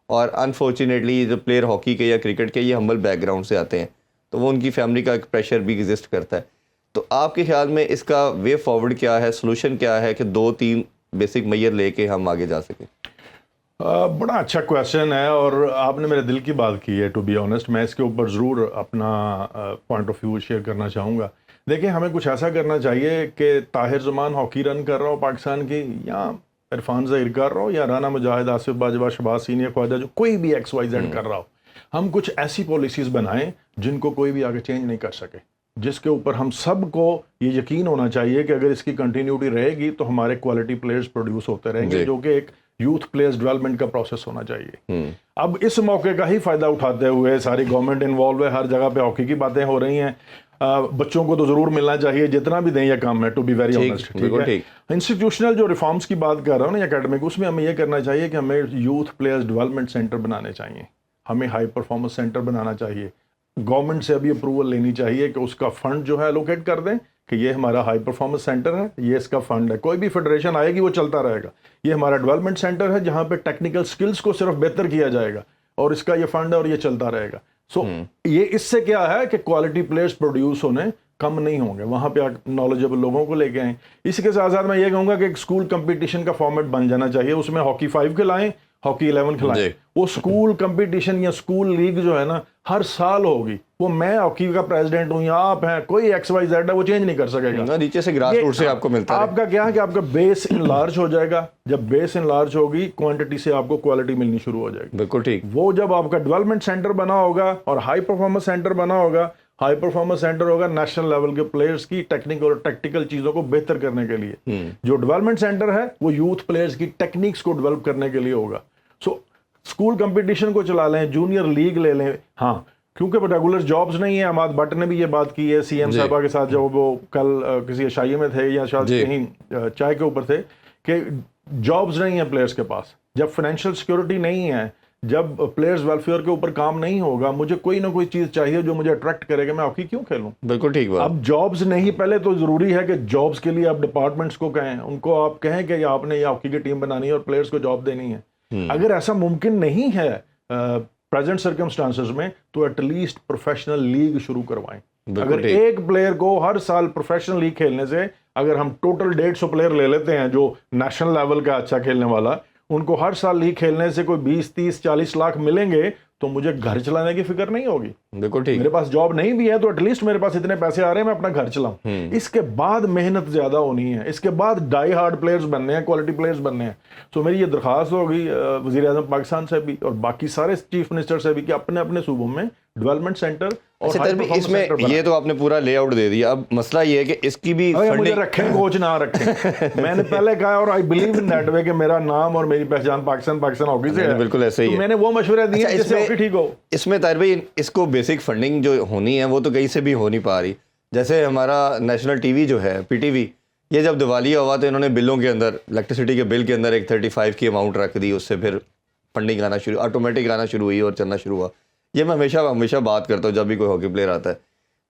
اور انفارچونیٹلی یہ جو پلیئر ہاکی کے یا کرکٹ کے یہ ہمبل بیک گراؤنڈ سے آتے ہیں، تو وہ ان کی فیملی کا ایک پریشر بھی ایگزسٹ کرتا ہے. تو آپ کے خیال میں اس کا وے فارورڈ کیا ہے، سلوشن کیا ہے کہ 2-3 بیسک میئر لے کے ہم آگے جا سکیں؟ بڑا اچھا کویشچن ہے، اور آپ نے میرے دل کی بات کی ہے. ٹو بی آنیسٹ میں اس کے اوپر ضرور اپنا پوائنٹ آف ویو شیئر کرنا چاہوں گا. دیکھیں، ہمیں کچھ ایسا کرنا چاہیے کہ طاہر زمان ہاکی رن کر رہا ہو پاکستان کی، یا عرفان ظہیر کر رہا ہو، یا رانا مجاہد، آصف باجوہ، شہباز سینئر، خواجہ، جو کوئی بھی XYZ کر رہا ہو، ہم کچھ ایسی پالیسیز بنائیں جن کو کوئی بھی آگے چینج نہیں کر سکے، جس کے اوپر ہم سب کو یہ یقین ہونا چاہیے کہ اگر اس کی کنٹینیوٹی رہے گی تو ہمارے کوالٹی پلیئرز پروڈیوس ہوتے رہیں گے، جو کہ ایک یوتھ پلیئرز ڈیولپمنٹ کا پروسیس ہونا چاہیے. اب اس موقع کا ہی فائدہ اٹھاتے ہوئے ساری گورنمنٹ انوالو ہے، ہر جگہ پہ ہاکی کی باتیں ہو رہی ہیں. بچوں کو تو ضرور ملنا چاہیے، جتنا بھی دیں یہ کام ہے. ٹو بی ویری آنیسٹ، ٹھیک ہے. انسٹیٹیوشنل جو ریفارمز کی بات کر رہا ہوں نا، اکیڈمک، اس میں ہمیں یہ کرنا چاہیے کہ ہمیں یوتھ پلیئرز ڈیولپمنٹ سینٹر بنانے چاہیے، ہمیں ہائی پرفارمنس سینٹر بنانا چاہیے. گورنمنٹ سے ابھی اپروول لینی چاہیے کہ اس کا فنڈ جو ہے الوکیٹ کر دیں کہ یہ ہمارا ہائی پرفارمنس سینٹر ہے، یہ اس کا فنڈ ہے. کوئی بھی فیڈریشن آئے گی وہ چلتا رہے گا. یہ ہمارا ڈیولپمنٹ سینٹر ہے جہاں پہ ٹیکنیکل سکلز کو صرف بہتر کیا جائے گا، اور اس کا یہ فنڈ ہے اور یہ چلتا رہے گا. یہ اس سے کیا ہے کہ کوالٹی پلیئرز پروڈیوس ہونے کم نہیں ہوں گے، وہاں پہ نالجبل لوگوں کو لے کے آئیں. اس کے ساتھ ساتھ میں یہ کہوں گا کہ ایک اسکول کمپٹیشن کا فارمیٹ بن جانا چاہیے، اس میں ہاکی 5 کھلائیں، ہاکی 11 کھلائیں. وہ اسکول کمپٹیشن یا اسکول لیگ جو ہے نا ہر سال ہوگی. وہ میں ہاکی کا پریزیڈنٹ ہوں یا آپ ہیں، کوئی XYZ ہے وہ چینج نہیں کر سکے گا. نیچے سے گراس روٹ سے آپ کو ملتا ہے. آپ کا کیا ہے کہ آپ کا بیس انلارج ہو جائے گا. جب بیس انلارج ہوگی، کوانٹٹی سے آپ کو کوالٹی ملنی شروع ہو جائے گی. بالکل ٹھیک. وہ جب آپ کا ڈیولپمنٹ سینٹر بنا ہوگا اور ہائی پرفارمنس سینٹر بنا ہوگا، ہائی پرفارمنس سینٹر ہوگا نیشنل لیول کے پلیئرز کی ٹیکنیکل اور ٹیکٹیکل چیزوں کو بہتر کرنے کے لیے. جو ڈیولپمنٹ سینٹر ہے وہ یوتھ پلیئرز کی ٹیکنیکس کو ڈیولپ کرنے کے لیے ہوگا. سو اسکول کمپٹیشن کو چلا لیں، جونیئر لیگ لے لیں. ہاں، کیونکہ ریگولر جابز نہیں ہیں. عماد بٹ نے بھی یہ بات کی ہے CM صاحبہ کے ساتھ جب وہ کل کسی عشائیے میں تھے یا شاید کہیں چائے کے اوپر تھے، کہ جابز نہیں ہیں پلیئرز کے پاس. جب فائنینشیل سیکورٹی نہیں ہے، جب پلیئرز ویلفیئر کے اوپر کام نہیں ہوگا، مجھے کوئی نہ کوئی چیز چاہیے جو مجھے اٹریکٹ کرے کہ میں ہاکی کیوں کھیلوں. بالکل ٹھیک. اب جابز نہیں، پہلے تو ضروری ہے کہ جابز کے لیے آپ ڈپارٹمنٹس کو کہیں، ان کو آپ کہیں کہ آپ نے یہ ہاکی کی ٹیم بنانی ہے اور پلیئرز کو جاب دینی ہے. اگر ایسا ممکن نہیں ہے پریزنٹ سرکمسٹانسز میں، تو ایٹ لیسٹ پروفیشنل لیگ شروع کروائیں. اگر ایک پلیئر کو ہر سال پروفیشنل لیگ کھیلنے سے، اگر ہم ٹوٹل 150 پلیئر لے لیتے ہیں جو نیشنل لیول کا اچھا کھیلنے والا، ان کو ہر سال لیگ کھیلنے سے کوئی 20, 30, 40 لاکھ ملیں گے، تو مجھے گھر چلانے کی فکر نہیں ہوگی. بالکل ٹھیک. میرے پاس جاب نہیں بھی ہے تو ایٹ لیسٹ میرے پاس اتنے پیسے آ رہے ہیں میں اپنا گھر چلاؤں. اس کے بعد محنت زیادہ ہونی ہے، اس کے بعد ڈائی ہارڈ پلیئرز بننے ہیں، کوالٹی پلیئرز بننے ہیں. تو میری یہ درخواست ہوگی وزیر اعظم پاکستان سے بھی اور باقی سارے چیف منسٹر سے بھی کہ اپنے اپنے صوبوں میں ڈیولپمنٹ سینٹر اور اچھا تربی اس میں یہ تو آپ نے پورا لے آؤٹ دے دیا. اب مسئلہ یہ ہے کہ اس کی بھی مجھے رکھیں کوچ نہ رکھیں. میں نے پہلے کہا اور I believe in that way کہ میرا نام اور میری پہچان پاکستان ہاکی سے ہے. بالکل ایسے ہی ہے. میں نے وہ مشورے دیے جس سے ہاکی ٹھیک ہو. اس میں طاہر بھائی اس کو بیسک فنڈنگ جو ہونی ہے وہ تو کہیں سے بھی ہو نہیں پا رہی. جیسے ہمارا نیشنل ٹی وی جو ہے پی ٹی وی, یہ جب دیوالیہ ہوا تو انہوں نے بلوں کے اندر الیکٹریسٹی کے بل کے اندر ایک 35 کی اماؤنٹ رکھ دی. اس سے پھر فنڈنگ آنا شروع, آٹومیٹک آنا شروع ہوئی اور چلنا شروع ہوا. یہ میں ہمیشہ بات کرتا ہوں جب بھی کوئی ہاکی پلیئر آتا ہے.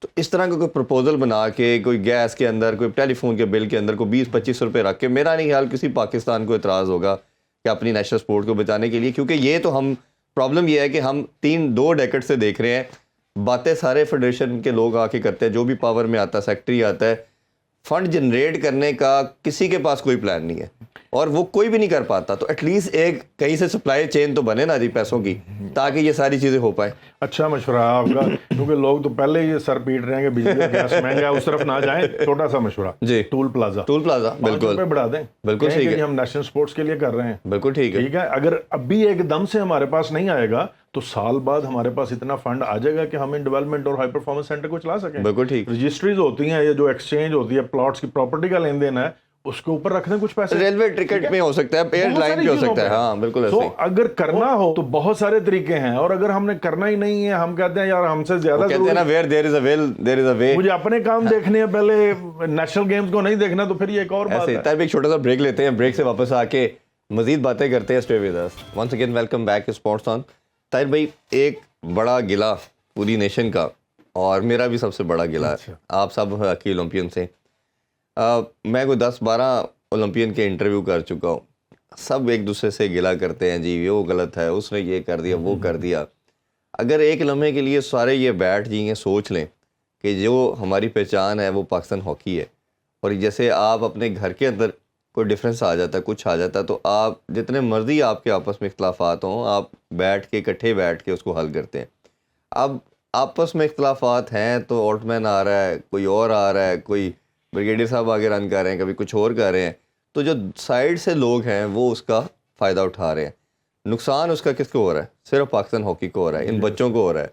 تو اس طرح کا کوئی پروپوزل بنا کے کوئی گیس کے اندر, کوئی ٹیلی فون کے بل کے اندر کوئی 20-25 روپے رکھ کے, میرا نہیں خیال کسی پاکستان کو اعتراض ہوگا کہ اپنی نیشنل سپورٹ کو بچانے کے لیے. کیونکہ یہ تو ہم پرابلم یہ ہے کہ ہم 2 ڈیکڈ سے دیکھ رہے ہیں, باتیں سارے فیڈریشن کے لوگ آ کے کرتے ہیں, جو بھی پاور میں آتا ہے سیکٹری آتا ہے, فنڈ جنریٹ کرنے کا کسی کے پاس کوئی پلان نہیں ہے اور وہ کوئی بھی نہیں کر پاتا. تو ایٹ لیسٹ ایک کہیں سے سپلائی چین تو بنے نا جی پیسوں کی, تاکہ یہ ساری چیزیں ہو پائیں. اچھا مشورہ ہے آپ کا, کیونکہ لوگ تو پہلے ہی سر پیٹ رہے ہیں کہ بجلی گیس مہنگا ہے, اس طرف نہ جائیں. چھوٹا سا مشورہ جی, ٹول پلازا بالکل بڑھا دیں. بالکل ٹھیک ہے, ہم نیشنل سپورٹس کے لیے کر رہے ہیں. بالکل ٹھیک ہے. اگر ابھی ایک دم سے ہمارے پاس نہیں آئے گا تو سال بعد ہمارے پاس اتنا فنڈ آ جائے گا کہ ہم ان ڈیولپمنٹ اور ہائی پرفارمنس سینٹر کو چلا سکیں. بالکل ٹھیک. رجسٹریز ہوتی ہیں, یہ جو ایکسچینج ہوتی ہے پلاٹس کی, پراپرٹی کا لین دین ہے, اس کے اوپر رکھ دیں کچھ پیسے. ریلوے ٹکٹ میں ہو سکتا ہے, ایئر لائن پہ ہو سکتا ہے. ہاں بالکل ایسے. تو اگر کرنا ہو تو بہت سارے طریقے ہیں, اور اگر ہم نے کرنا ہی نہیں ہے, ہم کہتے ہیں یار ہم سے زیادہ کہتے ہیں نا where there is a will there is a way. مجھے اپنے کام دیکھنے ہیں پہلے, نیشنل گیمز کو نہیں دیکھنا, تو پھر یہ ایک اور بات ہے. طاہر ایک چھوٹا سا بریک لیتے ہیں, بریک سے واپس آ کے مزید باتیں کرتے ہیں. Stay with us. Once again welcome back sports on. Tahir بھائی, ایک بڑا گلہ پوری نیشن کا, اور میرا بھی سب سے بڑا گلہ ہے, آپ سب ہاکی اولمپئن سے, میں کوئی 10-12 اولمپئن کے انٹرویو کر چکا ہوں. سب ایک دوسرے سے گلہ کرتے ہیں, جی وہ غلط ہے, اس نے یہ کر دیا, وہ کر دیا. اگر ایک لمحے کے لیے سارے یہ بیٹھ جائیں, سوچ لیں کہ جو ہماری پہچان ہے وہ پاکستان ہاکی ہے, اور جیسے آپ اپنے گھر کے اندر کوئی ڈفرینس آ جاتا ہے, کچھ آ جاتا ہے, تو آپ جتنے مرضی آپ کے آپس میں اختلافات ہوں, آپ بیٹھ کے اکٹھے بیٹھ کے اس کو حل کرتے ہیں. اب آپس میں اختلافات ہیں تو آؤٹ مین آ رہا ہے, کوئی اور آ رہا ہے, کوئی بریگیڈیئر صاحب آگے رن کر رہے ہیں, کبھی کچھ اور کر رہے ہیں, تو جو سائیڈ سے لوگ ہیں وہ اس کا فائدہ اٹھا رہے ہیں. نقصان اس کا کس کو ہو رہا ہے؟ صرف پاکستان ہاکی کو ہو رہا ہے, ان بچوں کو ہو رہا ہے,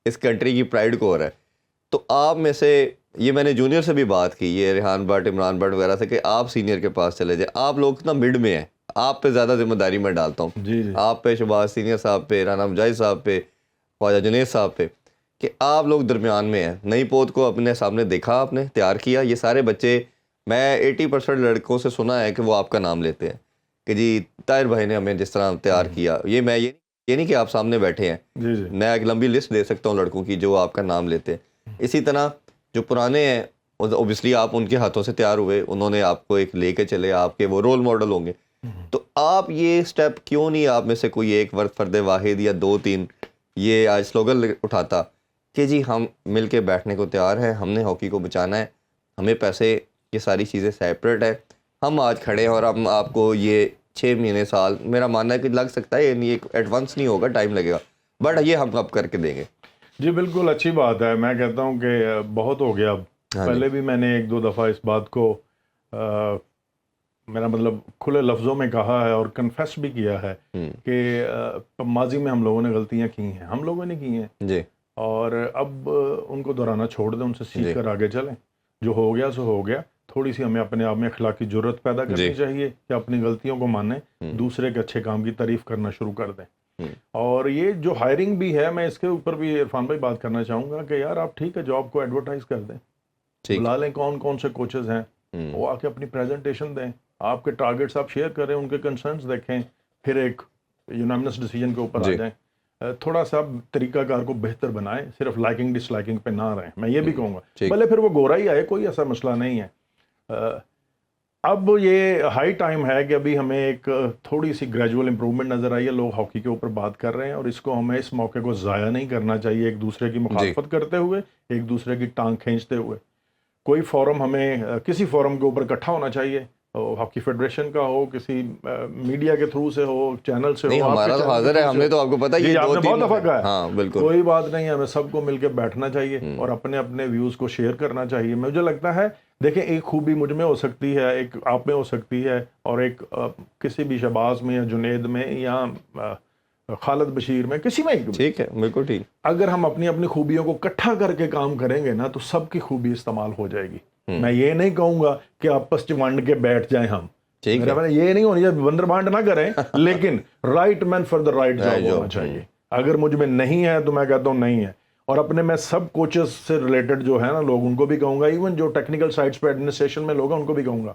اس کنٹری کی پرائڈ کو ہو رہا ہے. تو آپ میں سے, یہ میں نے جونیئر سے بھی بات کی, یہ ریحان بٹ, عمران بٹ وغیرہ سے, کہ آپ سینئر کے پاس چلے جائیں. آپ لوگ اتنا مڈ میں ہیں, آپ پہ زیادہ ذمہ داری میں ڈالتا ہوں. جی آپ پہ, شہباز سینئر صاحب پہ, رانا مجاہد صاحب پہ, خواجہ جنید صاحب پہ, کہ آپ لوگ درمیان میں ہیں. نئی پود کو اپنے سامنے دیکھا, آپ نے تیار کیا. یہ سارے بچے, میں 80% لڑکوں سے سنا ہے کہ وہ آپ کا نام لیتے ہیں کہ جی طاہر بھائی نے ہمیں جس طرح تیار کیا. یہ میں یہ نہیں کہ آپ سامنے بیٹھے ہیں, میں ایک لمبی لسٹ دے سکتا ہوں لڑکوں کی جو آپ کا نام لیتے ہیں. اسی طرح جو پرانے ہیں, اوبیسلی آپ ان کے ہاتھوں سے تیار ہوئے, انہوں نے آپ کو ایک لے کے چلے, آپ کے وہ رول ماڈل ہوں گے. تو آپ یہ سٹیپ کیوں نہیں, آپ میں سے کوئی ایک فرد واحد یا 2-3 یہ آج سلوگن اٹھاتا کہ جی ہم مل کے بیٹھنے کو تیار ہیں, ہم نے ہاکی کو بچانا ہے, ہمیں پیسے, یہ ساری چیزیں سیپریٹ ہے, ہم آج کھڑے ہیں اور ہم آپ کو یہ 6 مہینے سال, میرا ماننا ہے کہ لگ سکتا ہے, یعنی ایک ایڈوانس نہیں ہوگا, ٹائم لگے گا, بٹ یہ ہم اب کر کے دیں گے. جی بالکل اچھی بات ہے. میں کہتا ہوں کہ بہت ہو گیا اب. پہلے بھی میں نے 1-2 دفعہ اس بات کو میرا مطلب کھلے لفظوں میں کہا ہے اور کنفیس بھی کیا ہے کہ ماضی میں ہم لوگوں نے غلطیاں کی ہیں, ہم لوگوں نے کی ہیں جی, اور اب ان کو دہرانا چھوڑ دیں, ان سے سیکھ کر آگے چلیں. جو ہو گیا سو ہو گیا. تھوڑی سی ہمیں اپنے آپ میں اخلاقی جرت پیدا کرنی چاہیے کہ اپنی غلطیوں کو مانیں, دوسرے کے اچھے کام کی تعریف کرنا شروع کر دیں. اور یہ جو ہائرنگ بھی ہے, میں اس کے اوپر بھی عرفان بھائی بات کرنا چاہوں گا کہ یار آپ ٹھیک ہے جاب کو ایڈورٹائز کر دیں, بلا لیں کون کون سے کوچز ہیں, وہ آ کے اپنی پریزنٹیشن دیں, آپ کے ٹارگیٹس آپ شیئر کریں, ان کے کنسرنس دیکھیں, پھر ایک یونانیمس ڈیسیجن کے اوپر آ جائیں. تھوڑا سا طریقہ کار کو بہتر بنائیں, صرف لائکنگ ڈس لائکنگ پہ نہ رہیں. میں یہ بھی کہوں گا, بھلے پھر وہ گورا ہی آئے, کوئی ایسا مسئلہ نہیں ہے. اب یہ ہائی ٹائم ہے کہ ابھی ہمیں ایک تھوڑی سی گریجول امپروومنٹ نظر آئی ہے. لوگ ہاکی کے اوپر بات کر رہے ہیں, اور اس کو ہمیں اس موقع کو ضائع نہیں کرنا چاہیے ایک دوسرے کی مخالفت کرتے ہوئے, ایک دوسرے کی ٹانگ کھینچتے ہوئے. کوئی فورم, ہمیں کسی فورم کے اوپر اکٹھا ہونا چاہیے, ہاکی فیڈریشن کا ہو, کسی میڈیا کے تھرو سے ہو, چینل سے ہو. ہمارا تو حاضر ہے, ہم نے تو آپ کو پتا ہے, آپ نے بہت دفعہ کہا ہے. ہاں بالکل, کوئی بات نہیں ہے, ہمیں سب کو مل کے بیٹھنا چاہیے اور اپنے اپنے ویوز کو شیئر کرنا چاہیے. مجھے لگتا ہے دیکھیں, ایک خوبی مجھ میں ہو سکتی ہے, ایک آپ میں ہو سکتی ہے, اور ایک کسی بھی شہباز میں یا جنید میں یا خالد بشیر میں، کسی میں بھی، ٹھیک ہے، بالکل ٹھیک. اگر ہم اپنی اپنی خوبیوں کو اکٹھا کر کے کام کریں گے نا تو سب کی خوبی استعمال ہو جائے گی. میں یہ نہیں کہوں گا کہ آپس میں ونڈ کے بیٹھ جائیں ہم، ٹھیک ہے. یہ نہیں ہونی چاہیے، ونڈر بانڈ نہ کریں، لیکن right man for the right job ہونا چاہیے. اگر مجھ میں نہیں ہے تو میں کہتا ہوں نہیں ہے. اور اپنے میں سب کوچز سے ریلیٹڈ جو ہے نا لوگ، ان کو بھی کہوں گا، ایون جو ٹیکنیکل سائٹس پہ ایڈمنسٹریشن میں لوگ ہیں ان کو بھی کہوں گا،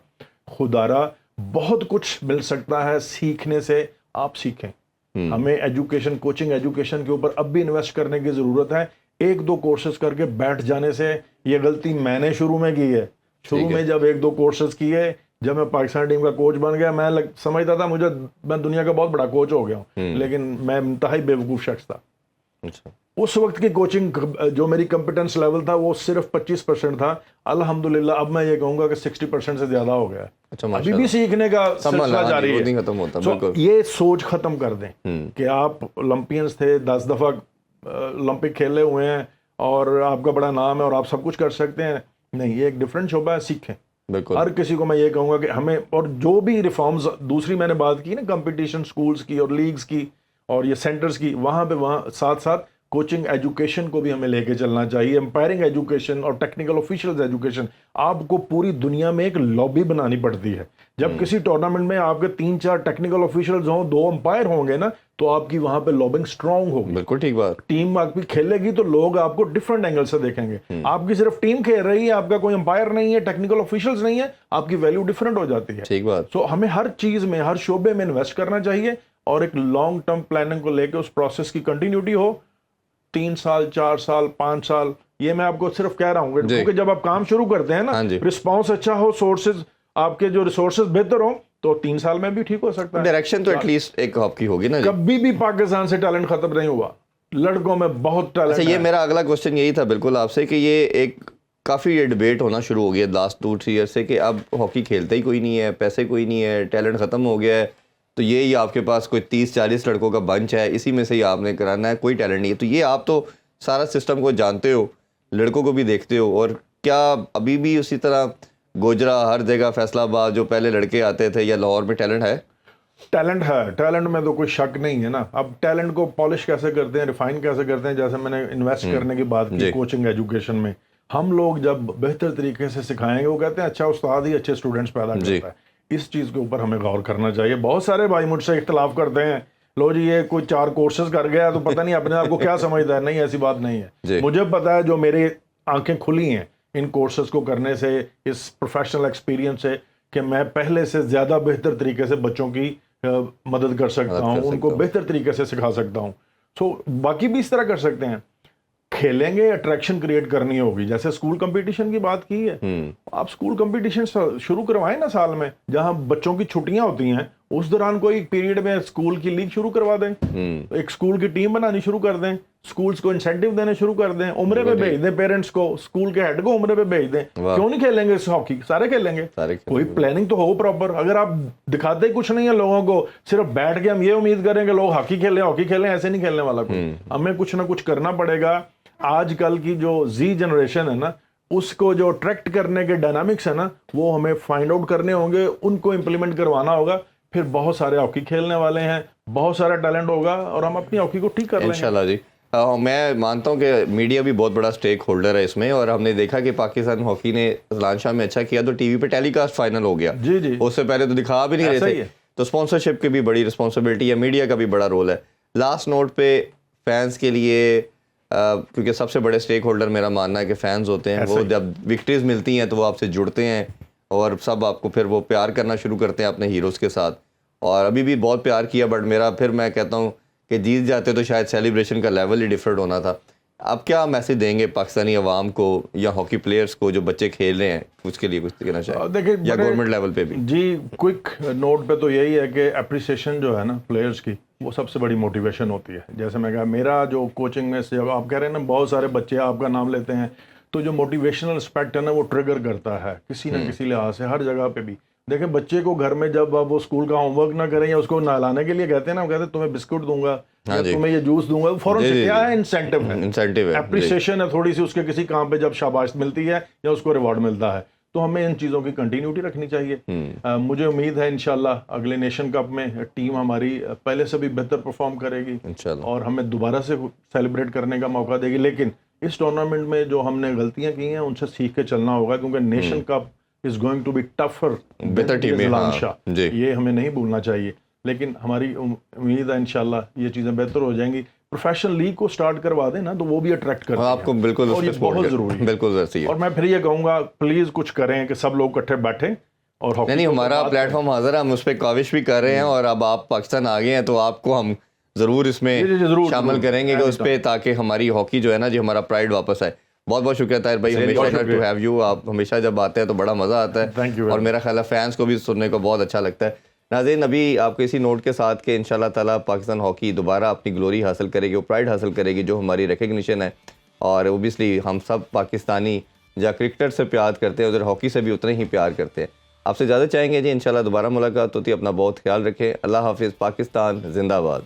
خدارا بہت کچھ مل سکتا ہے سیکھنے سے، آپ سیکھیں. ہمیں ایجوکیشن، کوچنگ ایجوکیشن کے اوپر اب بھی انویسٹ کرنے کی ضرورت ہے. ایک دو کورسز کر کے بیٹھ جانے سے، یہ غلطی میں نے شروع میں کی ہے. شروع میں جب ایک دو کورسز کیے، جب میں پاکستان ٹیم کا کوچ بن گیا، میں سمجھتا تھا میں دنیا کا بہت بڑا کوچ ہو گیا ہوں، لیکن میں انتہائی بیوقوف شخص تھا. اس وقت کی کوچنگ جو میری کمپیٹنس لیول تھا وہ صرف 25% تھا. الحمدللہ اب میں یہ کہوں گا کہ 60% سے زیادہ ہو گیا. ابھی بھی سیکھنے کا سلسلہ جاری ہے. یہ سوچ ختم کر دیں کہ آپ اولمپئنز تھے، 10 دفعہ اولمپک کھیلے ہوئے ہیں اور آپ کا بڑا نام ہے اور آپ سب کچھ کر سکتے ہیں. نہیں، یہ ایک ڈفرینٹ شعبہ ہے، سیکھیں. ہر کسی کو میں یہ کہوں گا کہ ہمیں، اور جو بھی ریفارمز، دوسری میں نے بات کی نا کمپٹیشن سکولز کی اور لیگز کی اور یہ سینٹرز کی، وہاں ساتھ ساتھ کوچنگ ایجوکیشن کو بھی ہمیں لے کے چلنا چاہیے. امپائرنگ ایجوکیشن اور ٹیکنیکل آفیشلز ایجوکیشن. آپ کو پوری دنیا میں ایک لابی بنانی پڑتی ہے. جب کسی ٹورنامنٹ میں آپ کے 3-4 ٹیکنیکل آفیشلز ہوں، 2 امپائر ہوں گے نا، تو آپ کی وہاں پہ لابنگ اسٹرانگ ہوگی. بالکل ٹھیک بات. ٹیم آپ کی کھیلے گی تو لوگ آپ کو ڈفرنٹ اینگل سے دیکھیں گے. آپ کی صرف ٹیم کھیل رہی ہے، آپ کا کوئی امپائر نہیں ہے، ٹیکنیکل آفیشلز نہیں ہے، آپ کی ویلیو ڈفرنٹ ہو جاتی ہے. ٹھیک بات. سو ہمیں ہر چیز میں، ہر شعبے میں انویسٹ کرنا چاہیے اور ایک لانگ ٹرم پلاننگ کو لے کے اس پروسیس کی کنٹینیوٹی ہو. 3 سال، 4 سال، 5 سال، یہ میں آپ کو صرف کہہ رہا ہوں کیونکہ جب آپ کام شروع کرتے ہیں نا، رسپانس اچھا ہو، سورسز، آپ کے جو ریسورسز بہتر ہوں، تو 3 سال میں بھی ٹھیک ہو سکتا ہے. ڈائریکشن تو ایٹ لیسٹ ایک آپ کی ہوگی نا. کبھی بھی پاکستان سے ٹیلنٹ ختم نہیں ہوا، لڑکوں میں بہت ٹیلنٹ ہے. یہ میرا اگلا کوسچن یہی تھا بالکل آپ سے، کہ یہ ایک کافی یہ ڈبیٹ ہونا شروع ہو گیا لاسٹ 2-3 ایئر سے کہ اب ہاکی کھیلتا ہی کوئی نہیں ہے، پیسے کوئی نہیں ہے، ٹیلنٹ ختم ہو گیا ہے، تو یہی آپ کے پاس کوئی 30-40 لڑکوں کا بنچ ہے، اسی میں سے ہی آپ نے کرانا ہے، کوئی ٹیلنٹ نہیں ہے. تو یہ آپ تو سارا سسٹم کو جانتے ہو، لڑکوں کو بھی دیکھتے ہو، اور کیا ابھی بھی اسی طرح گوجرا، ہر جگہ، فیصل آباد، جو پہلے لڑکے آتے تھے، یا لاہور میں ٹیلنٹ ہے؟ ٹیلنٹ ہے، ٹیلنٹ میں تو کوئی شک نہیں ہے نا. اب ٹیلنٹ کو پالش کیسے کرتے ہیں، ریفائن کیسے کرتے ہیں، جیسے میں نے انویسٹ کرنے کی بات کی کوچنگ ایجوکیشن میں. ہم لوگ جب بہتر طریقے سے سکھائیں گے، وہ کہتے ہیں اچھا استاد ہی اچھے اسٹوڈنٹس پیدا کرتا ہے. اس چیز کے اوپر ہمیں غور کرنا چاہیے. بہت سارے بھائی مجھ سے اختلاف کرتے ہیں، لو جی یہ کوئی 4 کورسز کر گیا تو پتہ نہیں اپنے آپ کو کیا سمجھتا ہے. نہیں، ایسی بات نہیں ہے. مجھے پتہ ہے، جو میری آنکھیں کھلی ہیں ان کورسز کو کرنے سے، اس پروفیشنل ایکسپیرینس سے، کہ میں پہلے سے زیادہ بہتر طریقے سے بچوں کی مدد کر سکتا ہوں، ان کو بہتر طریقے سے سکھا سکتا ہوں. سو باقی بھی اس طرح کر سکتے ہیں. کھیلیں گے، اٹریکشن کریٹ کرنی ہوگی. جیسے اسکول کمپٹیشن کی بات کی ہے، آپ اسکول کمپٹیشن شروع کروائیں نا سال میں، جہاں بچوں کی چھٹیاں ہوتی ہیں، اس دوران کوئی پیریڈ میں اسکول کی لیگ شروع کروا دیں، ایک اسکول کی ٹیم بنانی شروع کر دیں، اسکولز کو انسینٹیو دینے شروع کر دیں، عمرے پہ بھیج دیں پیرنٹس کو، اسکول کے ہیڈ کو عمرے پہ بھیج دیں. کیوں نہیں کھیلیں گے ہاکی؟ سارے کھیلیں گے. کوئی پلاننگ تو ہو پراپر. اگر آپ دکھاتے کچھ نہیں ہے لوگوں کو، صرف بیٹھ کے ہم یہ امید کریں کہ لوگ ہاکی کھیلیں، ایسے نہیں کھیلنے والا کوئی. ہمیں کچھ نہ کچھ کرنا پڑے گا. آج کل کی جو زی جنریشن ہے نا، اس کو جو اٹریکٹ کرنے کے ڈائنامکس ہے نا، وہ ہمیں فائنڈ آؤٹ کرنے ہوں گے، ان کو امپلیمنٹ کروانا ہوگا. پھر بہت سارے ہاکی کھیلنے والے ہیں، بہت سارا ٹیلنٹ ہوگا، اور ہم اپنی ہاکی کو ٹھیک کر لیں گے انشاءاللہ. جی میں مانتا ہوں کہ میڈیا بھی بہت بڑا سٹیک ہولڈر ہے اس میں، اور ہم نے دیکھا کہ پاکستان ہاکی نے اذلان شاہ میں اچھا کیا تو ٹی وی پہ ٹیلی کاسٹ فائنل ہو گیا. جی اس سے پہلے تو دکھا بھی نہیں رہے تھے. تو اسپانسرشپ کی بھی بڑی رسپانسبلٹی ہے، میڈیا کا بھی بڑا رول ہے. لاسٹ نوٹ پہ فینس کے لیے، کیونکہ سب سے بڑے سٹیک ہولڈر میرا ماننا ہے کہ فینس ہوتے ہیں. وہ جب وکٹریز ملتی ہیں تو وہ آپ سے جڑتے ہیں، اور سب آپ کو پھر وہ پیار کرنا شروع کرتے ہیں اپنے ہیروز کے ساتھ. اور ابھی بھی بہت پیار کیا، بٹ میرا پھر میں کہتا ہوں کہ جیت جاتے تو شاید سیلیبریشن کا لیول ہی ڈفرینٹ ہونا تھا. اب کیا میسج دیں گے پاکستانی عوام کو یا ہاکی پلیئرز کو جو بچے کھیل رہے ہیں، اس کے لیے کچھ کہنا چاہیے؟ دیکھیں، یا گورنمنٹ لیول پہ بھی؟ جی کوئک نوٹ پہ تو یہی ہے کہ اپریسیشن جو ہے نا پلیئرز کی، وہ سب سے بڑی موٹیویشن ہوتی ہے. جیسے میں کہا، میرا جو کوچنگ میں سے آپ کہہ رہے ہیں نا، بہت سارے بچے آپ کا نام لیتے ہیں، تو جو موٹیویشنل اسپیکٹ ہے نا، وہ ٹریگر کرتا ہے کسی نہ کسی لحاظ سے ہر جگہ پہ بھی. دیکھیں، بچے کو گھر میں جب وہ اسکول کا ہوم ورک نہ کریں یا اس کو نہلانے کے لیے کہتے ہیں نا، وہ کہتے ہیں تمہیں بسکٹ دوں گا یا تمہیں یہ جوس دوں گا، فوراً سے کیا ہے، انسینٹیو ہے، اپریسیشن ہے تھوڑی سی اس کے کسی کام پہ جب شاباش ملتی ہے یا اس کو ریوارڈ ملتا ہے. تو ہمیں ان چیزوں کی کنٹینیوٹی رکھنی چاہیے. مجھے امید ہے انشاءاللہ اگلے نیشن کپ میں ٹیم ہماری پہلے سے بھی بہتر پرفارم کرے گی اور ہمیں دوبارہ سے سیلیبریٹ کرنے کا موقع دے گی. لیکن اس ٹورنامنٹ میں جو ہم نے غلطیاں کی ہیں ان سے سیکھ کے چلنا ہوگا, کیونکہ nation cup is going to be tougher بہتر ٹیم ہے, یہ ہمیں نہیں بھولنا چاہیے. لیکن ہماری امید ہے انشاءاللہ یہ چیزیں بہتر ہو جائیں گی. پروفیشنل لیگ کو سٹارٹ کروا دیں نا تو وہ بھی اٹریکٹ کرتے ہیں آپ کو, بالکل, اور یہ بہت ضروری ہے, بالکل ضروری ہے. اور میں پھر یہ کہوں گا پلیز کچھ کریں کہ سب لوگ اکٹھے بیٹھیں اور نہیں, ہمارا پلیٹ فارم حاضر ہے, ہم اس پہ کاوش بھی کر رہے ہیں, اور اب آپ پاکستان آ گئے ہیں تو آپ کو ہم ضرور اس میں شامل کریں گے کہ اس پہ, تاکہ ہماری ہاکی جو ہے نا جی, ہمارا پرائڈ واپس آئے. بہت بہت شکریہ طاہر بھائی, ہمیشہ ٹو ہیو یو. آپ ہمیشہ جب آتے ہیں تو بڑا مزہ آتا ہے, اور میرا خیال ہے فینس کو بھی سننے کو بہت اچھا لگتا ہے. ناظرین, ابھی آپ کو اسی نوٹ کے ساتھ کہ انشاءاللہ تعالیٰ پاکستان ہاکی دوبارہ اپنی گلوری حاصل کرے گی, وہ پرائڈ حاصل کرے گی جو ہماری ریکگنیشن ہے, اور اوبیسلی ہم سب پاکستانی جہاں کرکٹ سے پیار کرتے ہیں ادھر ہاکی سے بھی اتنے ہی پیار کرتے ہیں. آپ سے اجازت چاہیں گے جی, انشاءاللہ دوبارہ ملاقات ہوتی ہے. اپنا بہت خیال رکھیں. اللہ حافظ. پاکستان زندہ باد.